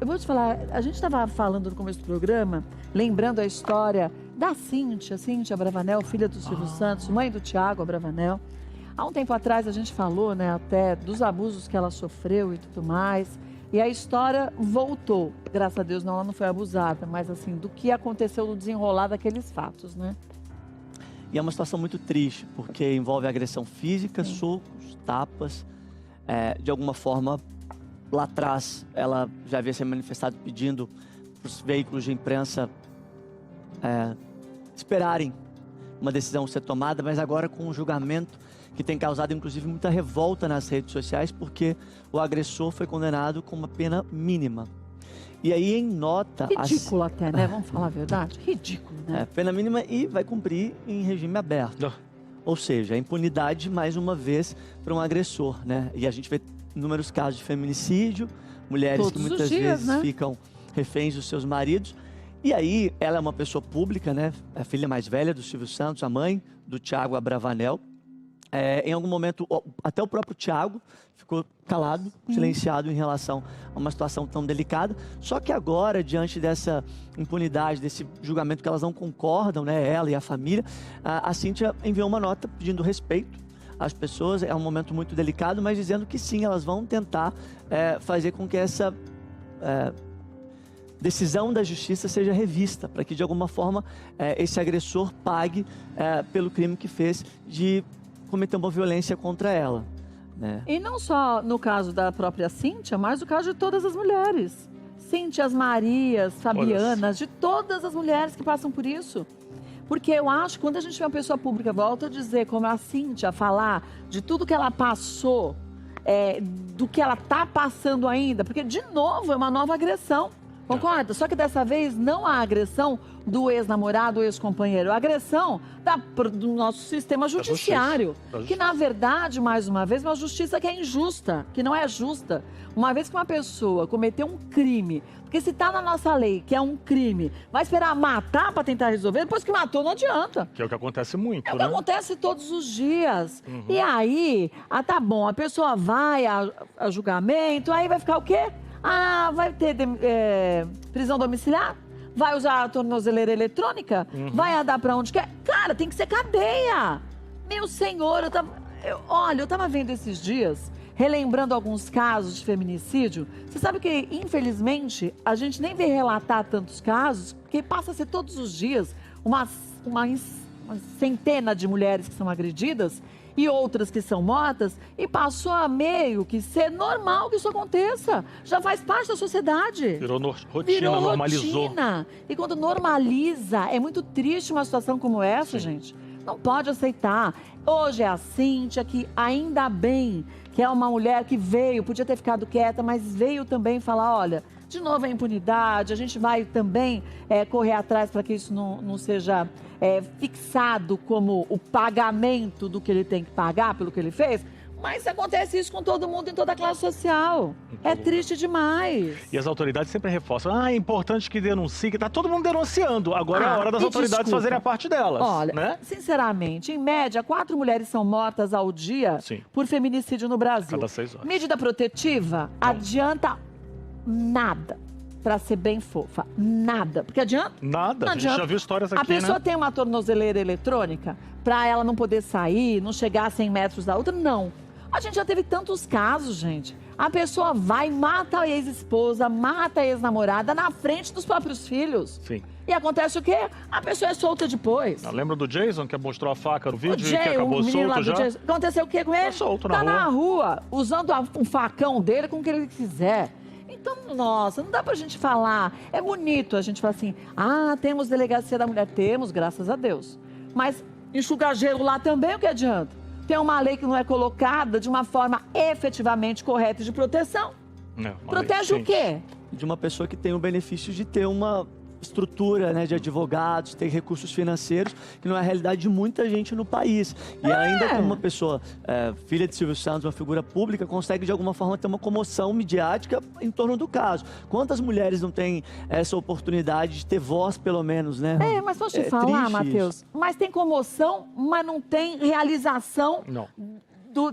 Eu vou te falar, a gente estava falando no começo do programa, lembrando a história da Cíntia Abravanel, filha do Silvio Santos, mãe do Tiago Abravanel. Há um tempo atrás a gente falou, né, até dos abusos que ela sofreu e tudo mais. E a história voltou. Graças a Deus, não, ela não foi abusada, mas assim, do que aconteceu no desenrolar daqueles fatos, né? E é uma situação muito triste, porque envolve agressão física, socos, tapas. De alguma forma, lá atrás, ela já havia se manifestado pedindo para os veículos de imprensa esperarem uma decisão ser tomada, mas agora com um julgamento que tem causado, inclusive, muita revolta nas redes sociais, porque o agressor foi condenado com uma pena mínima. E aí, em nota... Ridículo até, né? Vamos falar a verdade? Ridículo, né? Pena mínima e vai cumprir em regime aberto. Ou seja, a impunidade, mais uma vez, para um agressor, né? E a gente vê inúmeros casos de feminicídio, mulheres Todos que muitas vezes ficam reféns dos seus maridos. E aí, ela é uma pessoa pública, né? A filha mais velha do Silvio Santos, a mãe do Tiago Abravanel. Em algum momento, até o próprio Tiago ficou calado, silenciado em relação a uma situação tão delicada. Só que agora, diante dessa impunidade, desse julgamento que elas não concordam, né, ela e a família, a Cíntia enviou uma nota pedindo respeito às pessoas. É um momento muito delicado, mas dizendo que sim, elas vão tentar fazer com que essa decisão da justiça seja revista, para que de alguma forma esse agressor pague pelo crime que fez de cometer uma violência contra ela, né? E não só no caso da própria Cíntia, mas no caso de todas as mulheres. Cíntias, Marias, Fabianas, de todas as mulheres que passam por isso. Porque eu acho que quando a gente vê uma pessoa pública, volta a dizer, como a Cíntia, falar de tudo que ela passou, do que ela está passando ainda, porque, de novo, é uma nova agressão. Concorda? Só que dessa vez não a agressão do ex-namorado ou ex-companheiro, a agressão do nosso sistema judiciário. Que, na verdade, mais uma vez, é uma justiça que é injusta, que não é justa. Uma vez que uma pessoa cometeu um crime, porque se está na nossa lei que é um crime, vai esperar matar para tentar resolver, depois que matou não adianta. Que é o que acontece muito, né? É o que acontece todos os dias. E aí, tá bom, a pessoa vai a julgamento, aí vai ficar o quê? Vai ter prisão domiciliar? Vai usar a tornozeleira eletrônica? Vai andar pra onde quer? Cara, tem que ser cadeia! Meu senhor, eu tava vendo esses dias, relembrando alguns casos de feminicídio. Você sabe que, infelizmente, a gente nem vê relatar tantos casos, porque passa a ser todos os dias uma centena de mulheres que são agredidas e outras que são mortas, e passou a meio que ser normal que isso aconteça. Já faz parte da sociedade. Virou rotina, normalizou. Rotina. E quando normaliza, é muito triste uma situação como essa, gente. Não pode aceitar. Hoje é a Cíntia, que ainda bem que é uma mulher que veio, podia ter ficado quieta, mas veio também falar, olha, de novo a impunidade, a gente vai também correr atrás para que isso não seja fixado como o pagamento do que ele tem que pagar pelo que ele fez. Mas acontece isso com todo mundo em toda a classe social. É triste demais. E as autoridades sempre reforçam, é importante que denuncie, que tá todo mundo denunciando. Agora é a hora das autoridades fazerem a parte delas. Olha, né? Sinceramente, em média, 4 mulheres são mortas ao dia por feminicídio no Brasil. Cada 6 horas. Medida protetiva adianta nada. Pra ser bem fofa, nada. Porque adianta? Nada, não a gente já viu histórias aqui, A pessoa tem uma tornozeleira eletrônica pra ela não poder sair, não chegar a 100 metros da outra? Não. A gente já teve tantos casos, gente. A pessoa vai, mata a ex-esposa, mata a ex-namorada na frente dos próprios filhos. Sim. E acontece o quê? A pessoa é solta depois. Lembra do Jason, que mostrou a faca no vídeo e que acabou solto já? Aconteceu o quê com ele? Tá solto na rua. Tá na rua, usando um facão dele com o que ele quiser. Então, nossa, não dá pra gente falar. É bonito a gente falar assim, temos delegacia da mulher. Temos, graças a Deus. Mas enxugar gelo lá também, o que adianta? Tem uma lei que não é colocada de uma forma efetivamente correta de proteção. Protege o quê? De uma pessoa que tem o benefício de ter uma estrutura, né, de advogados, ter recursos financeiros, que não é a realidade de muita gente no país. E ainda como uma pessoa, filha de Silvio Santos, uma figura pública, consegue de alguma forma ter uma comoção midiática em torno do caso. Quantas mulheres não têm essa oportunidade de ter voz, pelo menos, né? Mas posso te falar, Matheus? Mas tem comoção, mas não tem realização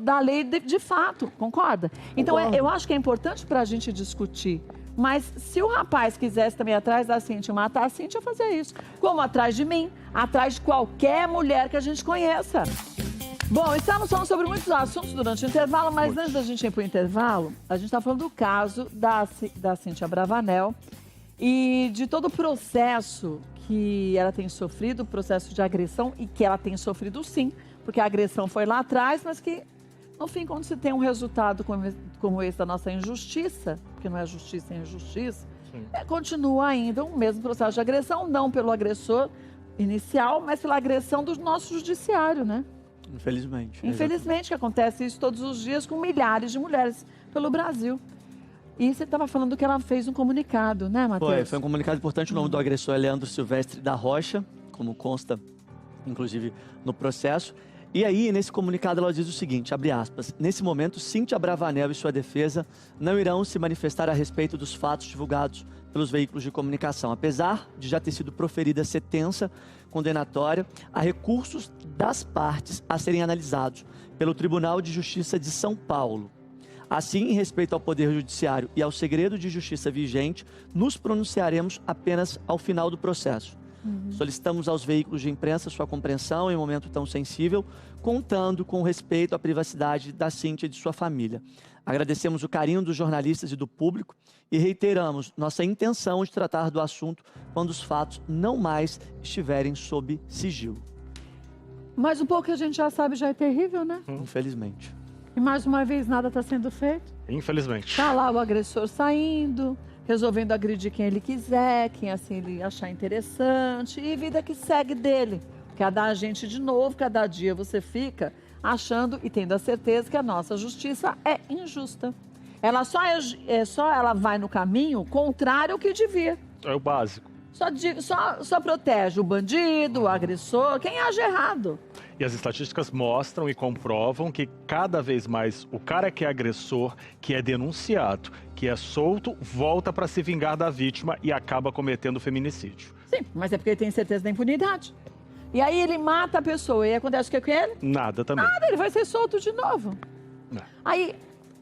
da lei de fato, concorda? Então eu acho que é importante para a gente discutir Mas se o rapaz quisesse também atrás da Cíntia matar a Cíntia, fazia isso. Como atrás de mim, atrás de qualquer mulher que a gente conheça. Bom, estamos falando sobre muitos assuntos durante o intervalo, mas antes da gente ir para o intervalo, a gente está falando do caso da Cíntia Bravanel e de todo o processo que ela tem sofrido, o processo de agressão, e que ela tem sofrido sim, porque a agressão foi lá atrás, mas que, no fim, quando se tem um resultado como esse da nossa injustiça, porque não é justiça, é injustiça, continua ainda o mesmo processo de agressão, não pelo agressor inicial, mas pela agressão do nosso judiciário, né? Infelizmente. Infelizmente, que acontece isso todos os dias com milhares de mulheres pelo Brasil. E você estava falando que ela fez um comunicado, né, Matheus? Foi um comunicado importante. O nome do agressor é Leandro Silvestre da Rocha, como consta, inclusive, no processo. E aí, nesse comunicado, ela diz o seguinte, abre aspas, nesse momento, Cíntia Bravanel e sua defesa não irão se manifestar a respeito dos fatos divulgados pelos veículos de comunicação. Apesar de já ter sido proferida sentença condenatória, há recursos das partes a serem analisados pelo Tribunal de Justiça de São Paulo. Assim, em respeito ao Poder Judiciário e ao segredo de justiça vigente, nos pronunciaremos apenas ao final do processo. Solicitamos aos veículos de imprensa sua compreensão em um momento tão sensível, contando com o respeito à privacidade da Cíntia e de sua família. Agradecemos o carinho dos jornalistas e do público e reiteramos nossa intenção de tratar do assunto quando os fatos não mais estiverem sob sigilo. Mas um pouco que a gente já sabe já é terrível, né? Infelizmente. E mais uma vez nada está sendo feito. Infelizmente. Está lá o agressor saindo, resolvendo agredir quem ele quiser, quem assim ele achar interessante, e vida que segue dele. Cada agente de novo, cada dia você fica achando e tendo a certeza que a nossa justiça é injusta. Ela ela vai no caminho contrário ao que devia. É o básico. Só protege o bandido, o agressor, quem age errado. E as estatísticas mostram e comprovam que cada vez mais o cara que é agressor, que é denunciado, que é solto, volta para se vingar da vítima e acaba cometendo feminicídio. Sim, mas é porque ele tem certeza da impunidade. E aí ele mata a pessoa e acontece o que com ele? Nada também. Nada, ele vai ser solto de novo. Não. Aí,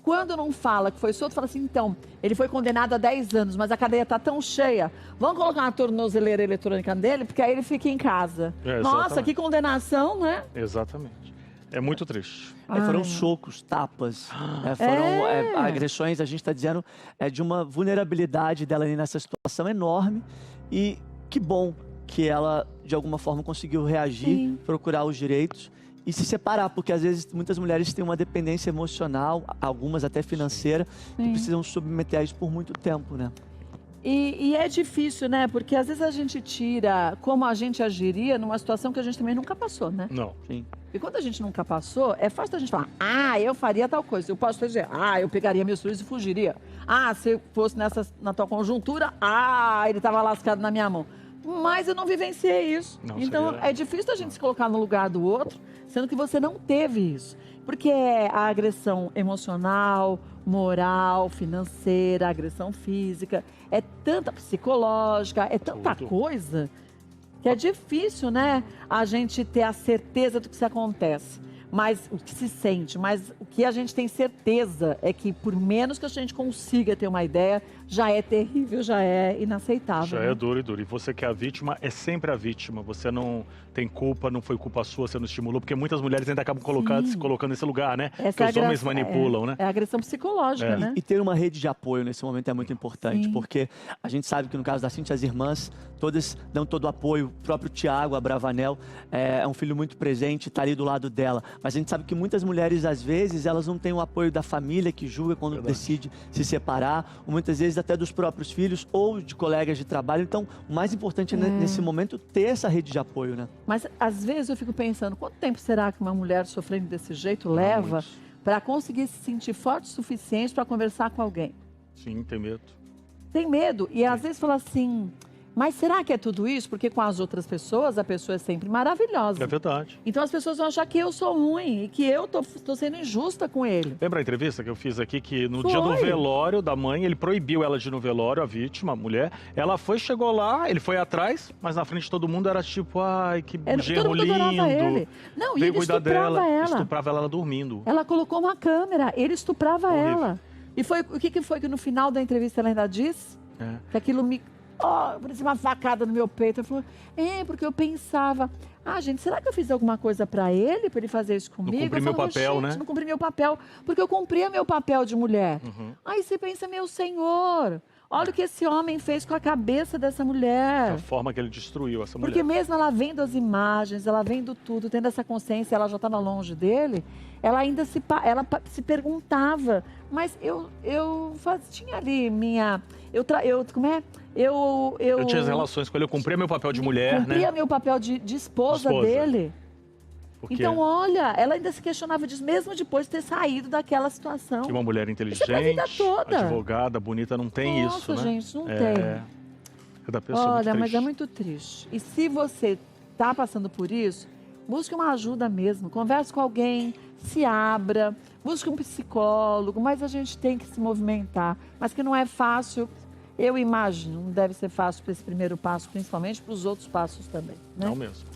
quando não fala que foi solto, fala assim, então, ele foi condenado a 10 anos, mas a cadeia tá tão cheia, vamos colocar uma tornozeleira eletrônica nele, porque aí ele fica em casa. Nossa, que condenação, né? Exatamente. É muito triste. Foram socos, tapas, foram agressões, a gente está dizendo, de uma vulnerabilidade dela ali nessa situação enorme. E que bom que ela, de alguma forma, conseguiu reagir, procurar os direitos e se separar, porque às vezes muitas mulheres têm uma dependência emocional, algumas até financeira, que precisam submeter a isso por muito tempo, né? E é difícil, né? Porque às vezes a gente tira como a gente agiria numa situação que a gente também nunca passou, né? Não. Sim. E quando a gente nunca passou, é fácil a gente falar, eu faria tal coisa. Eu posso dizer, eu pegaria meus filhos e fugiria. Se fosse na tua conjuntura, ele estava lascado na minha mão. Mas eu não vivenciei isso. Não, então é difícil a gente se colocar no lugar do outro, sendo que você não teve isso. Porque a agressão emocional, moral, financeira, agressão física, é tanta psicológica, é tanta coisa que é difícil, né? A gente ter a certeza do que se acontece. Mas o que se sente, mas o que a gente tem certeza é que por menos que a gente consiga ter uma ideia, já é terrível, já é inaceitável. Já é duro e duro. E você que é a vítima, é sempre a vítima. Você não tem culpa, não foi culpa sua, você não estimulou, porque muitas mulheres ainda acabam se colocando nesse lugar, né? Que os homens manipulam, né? É agressão psicológica, né? E ter uma rede de apoio nesse momento é muito importante, porque a gente sabe que no caso da Cíntia, as irmãs, todas dão todo o apoio. O próprio Tiago, a Bravanel, é um filho muito presente, está ali do lado dela. Mas a gente sabe que muitas mulheres, às vezes, elas não têm o apoio da família que julga quando decide se separar, ou muitas vezes até dos próprios filhos ou de colegas de trabalho. Então, o mais importante é nesse momento ter essa rede de apoio, né? Mas, às vezes, eu fico pensando, quanto tempo será que uma mulher sofrendo desse jeito leva para conseguir se sentir forte o suficiente para conversar com alguém? Sim, tem medo. Tem medo. E, às vezes, fala assim... Mas será que é tudo isso? Porque com as outras pessoas, a pessoa é sempre maravilhosa. É verdade. Então as pessoas vão achar que eu sou ruim e que eu tô sendo injusta com ele. Lembra a entrevista que eu fiz aqui, que no dia do velório da mãe, ele proibiu ela de ir no velório, a vítima, a mulher. Ela chegou lá, ele foi atrás, mas na frente de todo mundo era tipo, que genro lindo. Ele. Não, e ele estuprava ela. Estuprava ela dormindo. Ela colocou uma câmera, ele estuprava ela. E foi, o que foi que no final da entrevista ela ainda disse? Que aquilo me... parecia uma facada no meu peito. Ela falou, porque eu pensava... gente, será que eu fiz alguma coisa pra ele fazer isso comigo? Não cumpri meu papel, né? Não cumpri meu papel, porque eu cumpria meu papel de mulher. Aí você pensa, meu senhor, olha o que esse homem fez com a cabeça dessa mulher. A forma que ele destruiu essa mulher. Porque mesmo ela vendo as imagens, ela vendo tudo, tendo essa consciência, ela já estava longe dele, ela ainda se perguntava, mas eu tinha ali minha... Eu tinha as relações com ele, eu cumpria meu papel de mulher, né? Cumpria meu papel de esposa dele. Então, olha, ela ainda se questionava disso, mesmo depois de ter saído daquela situação. Que uma mulher inteligente, advogada, bonita, não tem isso, né? Nossa, gente, não tem. Cada pessoa olha, muito mas é muito triste. E se você está passando por isso, busque uma ajuda mesmo. Converse com alguém, se abra, busque um psicólogo, mas a gente tem que se movimentar. Mas que não é fácil, eu imagino, não deve ser fácil para esse primeiro passo, principalmente para os outros passos também, né? Não mesmo.